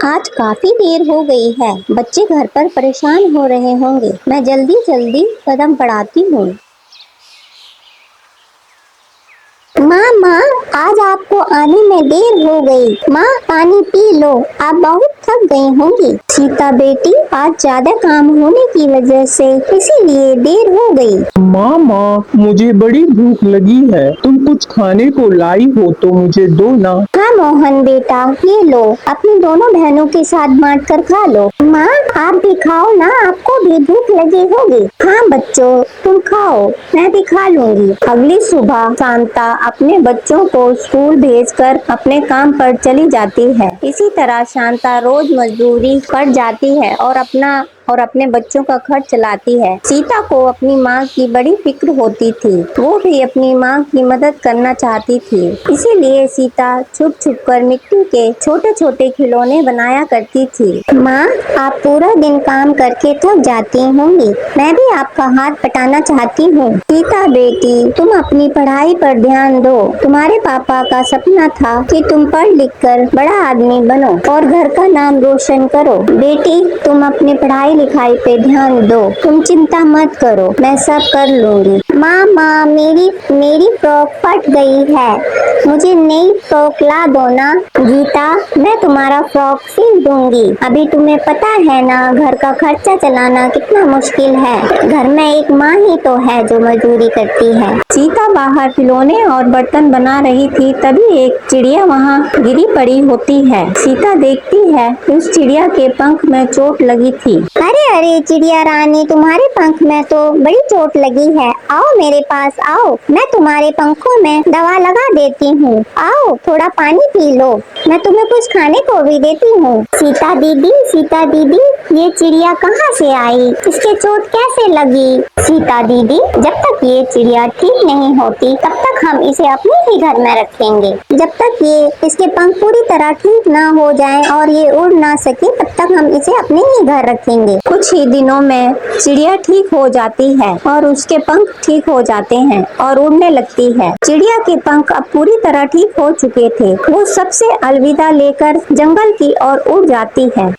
आज काफी देर हो गई है। बच्चे घर पर परेशान हो रहे होंगे। मैं जल्दी जल्दी कदम बढ़ाती हूँ। माँ, आज आपको आने में देर हो गई। माँ, पानी पी लो, आप बहुत थक गई होंगी। सीता बेटी, आज ज्यादा काम होने की वजह से इसीलिए देर हो गई। माँ, मुझे बड़ी भूख लगी है। तुम कुछ खाने को लाई हो तो मुझे दो ना। हाँ मोहन बेटा, ये लो, अपनी दोनों बहनों के साथ बांट कर खा लो। माँ, आप भी खाओ ना, आपको भी भूख लगी होगी। हाँ बच्चों, तुम खाओ, मैं भी खा लूंगी। अगली सुबह शांता अपने बच्चों को स्कूल भेजकर अपने काम पर चली जाती है। इसी तरह शांता रोज मजदूरी पर जाती है और अपने बच्चों का खर्च चलाती है। सीता को अपनी माँ की बड़ी फिक्र होती थी। वो भी अपनी माँ की मदद करना चाहती थी। इसीलिए सीता छुप छुप कर मिट्टी के छोटे छोटे खिलौने बनाया करती थी। माँ, आप पूरा दिन काम करके थक जाती होंगी। मैं भी आपका हाथ बटाना चाहती हूँ। सीता बेटी, तुम अपनी पढ़ाई पर ध्यान दो। तुम्हारे पापा का सपना था कि तुम पढ़ लिख कर बड़ा आदमी बनो और घर का नाम रोशन करो। बेटी, तुम अपनी पढ़ाई लिखाई पे ध्यान दो। तुम चिंता मत करो, मैं सब कर लूंगी। माँ, मेरी फ्रॉक फट गई है, मुझे नई फ्रॉक ला दो ना। गीता, मैं तुम्हारा फ्रॉक सिल दूंगी। अभी तुम्हें पता है ना, घर का खर्चा चलाना कितना मुश्किल है। घर में एक माँ ही तो है जो मजदूरी करती है। सीता बाहर खिलौने और बर्तन बना रही थी, तभी एक चिड़िया वहाँ गिरी पड़ी होती है। सीता देखती है उस चिड़िया के पंख में चोट लगी थी। अरे चिड़िया रानी, तुम्हारे पंख में तो बड़ी चोट लगी है। आओ मेरे पास आओ, मैं तुम्हारे पंखों में दवा लगा देती हूँ। आओ थोड़ा पानी पी लो, मैं तुम्हें कुछ खाने को भी देती हूँ। सीता दीदी, ये चिड़िया कहाँ से आई? इसके चोट कैसे लगी? सीता दीदी, जब तक ये चिड़िया ठीक नहीं होती तब तक हम इसे अपने ही घर में रखेंगे। जब तक इसके पंख पूरी तरह ठीक ना हो जाएं और ये उड़ ना सके तब तक हम इसे अपने ही घर रखेंगे। कुछ ही दिनों में चिड़िया ठीक हो जाती है और उसके पंख ठीक हो जाते हैं और उड़ने लगती है। चिड़िया के पंख अब पूरी तरह ठीक हो चुके थे। वो सबसे अलविदा लेकर जंगल की ओर उड़ जाती है।